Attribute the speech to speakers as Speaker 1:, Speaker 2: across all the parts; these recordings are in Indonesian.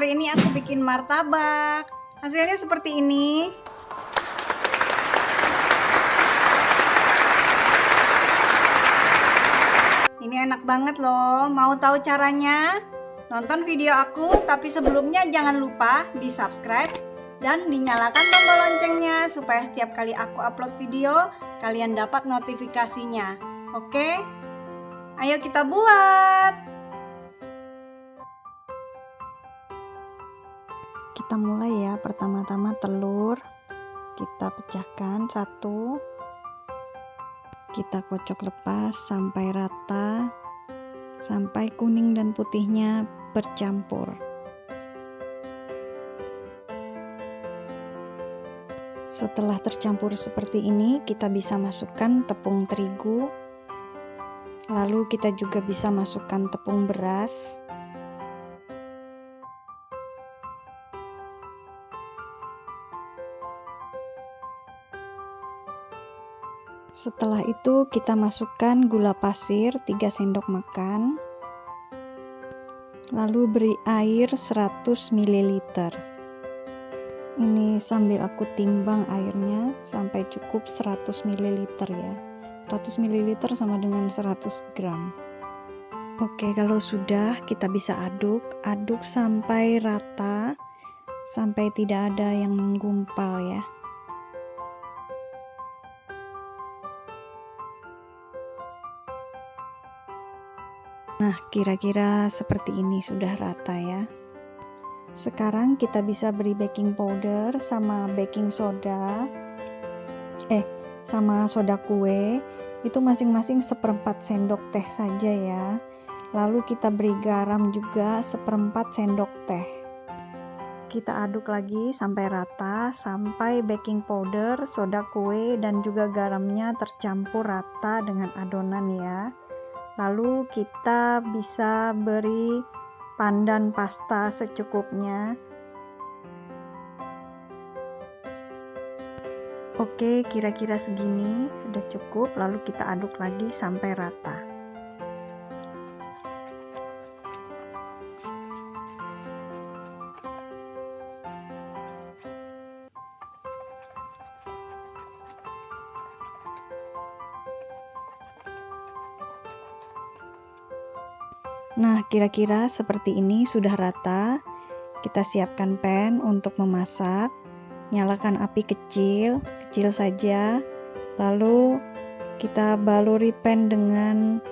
Speaker 1: hari ini aku bikin martabak. Hasilnya seperti ini. Ini enak banget loh. Mau tahu caranya? Nonton video aku, tapi sebelumnya jangan lupa di-subscribe dan dinyalakan tombol loncengnya supaya setiap kali aku upload video, kalian dapat notifikasinya. Oke? Ayo kita buat! Kita mulai ya. Pertama-tama telur kita pecahkan satu. Kita kocok lepas sampai rata, sampai kuning dan putihnya bercampur. Setelah tercampur seperti ini, kita bisa masukkan tepung terigu. Lalu kita juga bisa masukkan tepung beras. Setelah itu kita masukkan gula pasir 3 sendok makan. Lalu beri air 100 ml. Ini sambil aku timbang airnya sampai cukup 100 ml ya. 100 ml sama dengan 100 gram. Oke, kalau sudah kita bisa aduk sampai rata, sampai tidak ada yang menggumpal ya. Nah, kira-kira seperti ini sudah rata ya. Sekarang kita bisa beri baking powder sama baking soda. Sama soda kue. Itu masing-masing 1/4 sendok teh saja ya. Lalu kita beri garam juga 1/4 sendok teh. Kita aduk lagi sampai rata, sampai baking powder, soda kue, dan juga garamnya tercampur rata dengan adonan ya. Lalu kita bisa beri pandan pasta secukupnya. Oke, kira-kira segini sudah cukup. Lalu kita aduk lagi sampai rata. Nah, kira-kira seperti ini sudah rata. Kita siapkan pan untuk memasak. Nyalakan api kecil saja. Lalu kita baluri pan dengan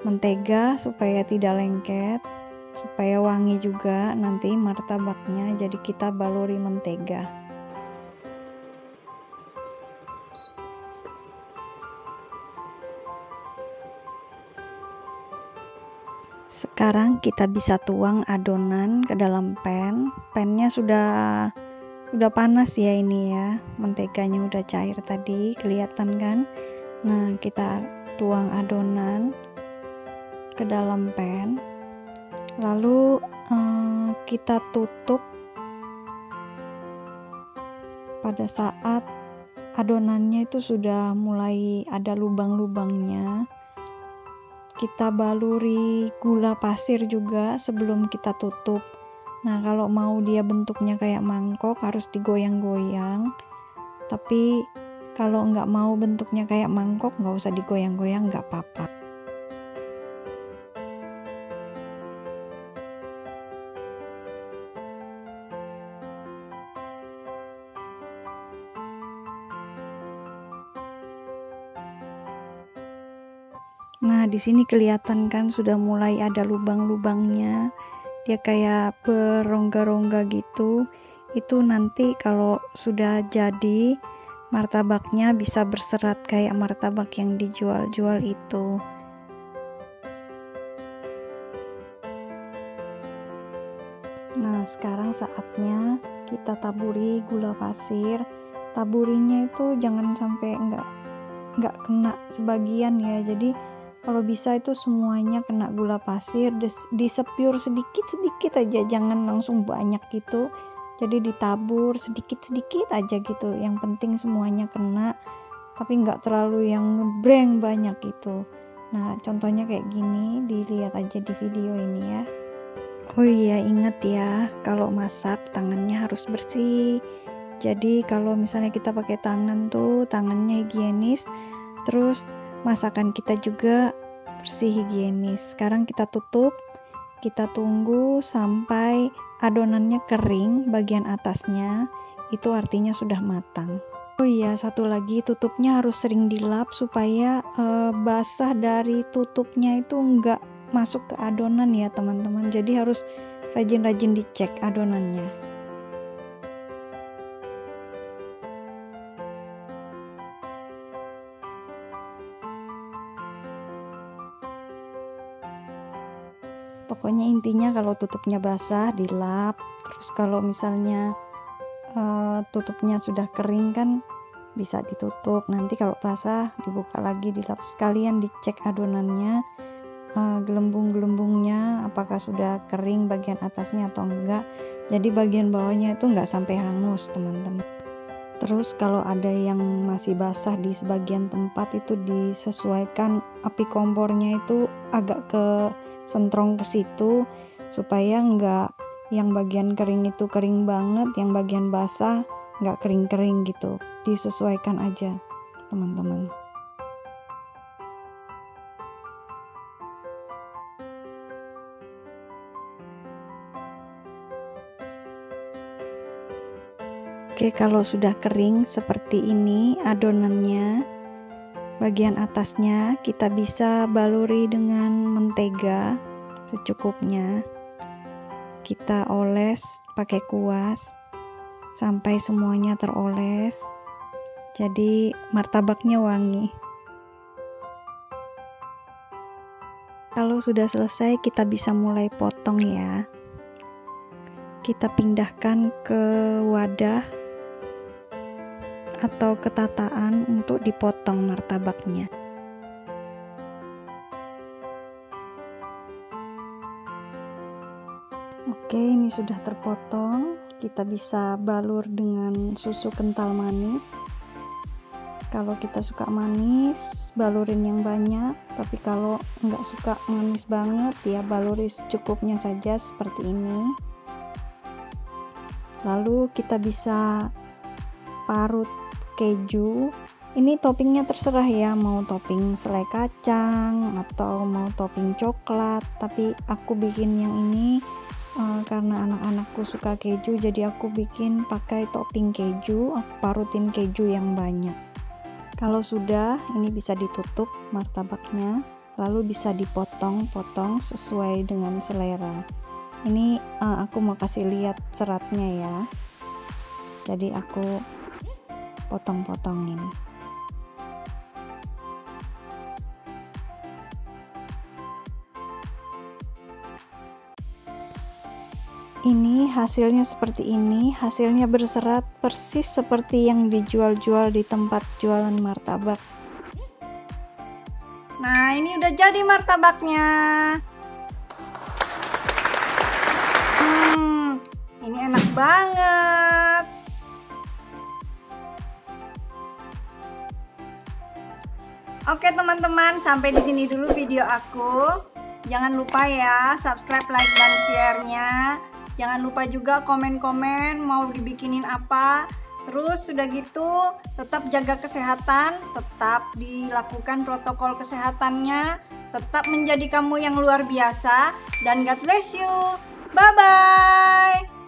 Speaker 1: mentega supaya tidak lengket, supaya wangi juga nanti martabaknya. Jadi kita baluri mentega. Sekarang kita bisa tuang adonan ke dalam pan. Pannya sudah panas ya ini ya. Menteganya udah cair tadi, kelihatan kan? Nah, kita tuang adonan ke dalam pan. Lalu kita tutup pada saat adonannya itu sudah mulai ada lubang-lubangnya. Kita baluri gula pasir juga sebelum kita tutup. Nah, kalau mau dia bentuknya kayak mangkok harus digoyang-goyang. Tapi kalau nggak mau bentuknya kayak mangkok, nggak usah digoyang-goyang, nggak apa-apa. Nah, di sini kelihatan kan sudah mulai ada lubang-lubangnya. Dia kayak berongga-rongga gitu. Itu nanti kalau sudah jadi, martabaknya bisa berserat kayak martabak yang dijual-jual itu. Nah, sekarang saatnya kita taburi gula pasir. Taburinya itu jangan sampai nggak kena sebagian ya. Jadi kalau bisa itu semuanya kena gula pasir, disepur sedikit-sedikit aja, jangan langsung banyak gitu. Jadi ditabur sedikit-sedikit aja gitu. Yang penting semuanya kena, tapi nggak terlalu yang ngebreng banyak gitu. Nah, contohnya kayak gini, dilihat aja di video ini ya. Oh iya, ingat ya, kalau masak tangannya harus bersih. Jadi kalau misalnya kita pakai tangan tuh, tangannya higienis, terus masakan kita juga bersih higienis. Sekarang kita tutup, kita tunggu sampai adonannya kering bagian atasnya, itu artinya sudah matang. Oh iya, satu lagi, tutupnya harus sering dilap supaya basah dari tutupnya itu enggak masuk ke adonan ya teman-teman. Jadi harus rajin-rajin dicek adonannya. Pokoknya intinya kalau tutupnya basah dilap, terus kalau misalnya tutupnya sudah kering kan bisa ditutup, nanti kalau basah dibuka lagi, dilap, sekalian dicek adonannya, gelembung-gelembungnya apakah sudah kering bagian atasnya atau enggak, jadi bagian bawahnya itu enggak sampai hangus teman-teman. Terus kalau ada yang masih basah di sebagian tempat itu disesuaikan api kompornya itu agak ke sentrong ke situ supaya enggak yang bagian kering itu kering banget, yang bagian basah enggak kering-kering gitu. Disesuaikan aja teman-teman. Oke, kalau sudah kering seperti ini adonannya, bagian atasnya kita bisa baluri dengan mentega secukupnya. Kita oles pakai kuas sampai semuanya teroles. Jadi martabaknya wangi. Kalau sudah selesai kita bisa mulai potong ya. Kita pindahkan ke wadah atau ketataan untuk dipotong martabaknya. Oke, ini sudah terpotong. Kita bisa balur dengan susu kental manis. Kalau kita suka manis, balurin yang banyak. Tapi kalau nggak suka manis banget, ya baluri secukupnya saja seperti ini. Lalu kita bisa parut keju. Ini toppingnya terserah ya, mau topping selai kacang atau mau topping coklat, tapi aku bikin yang ini karena anak-anakku suka keju, jadi aku bikin pakai topping keju. Aku parutin keju yang banyak. Kalau sudah, ini bisa ditutup martabaknya, lalu bisa dipotong-potong sesuai dengan selera. Ini aku mau kasih lihat seratnya ya, jadi aku potong-potongin. Ini hasilnya seperti ini, hasilnya berserat persis seperti yang dijual-jual di tempat jualan martabak. Nah, ini udah jadi martabaknya. Ini enak banget. Oke teman-teman, sampai di sini dulu video aku. Jangan lupa ya, subscribe, like, dan share-nya. Jangan lupa juga komen-komen mau dibikinin apa. Terus sudah gitu, tetap jaga kesehatan, tetap dilakukan protokol kesehatannya, tetap menjadi kamu yang luar biasa, dan God bless you. Bye-bye.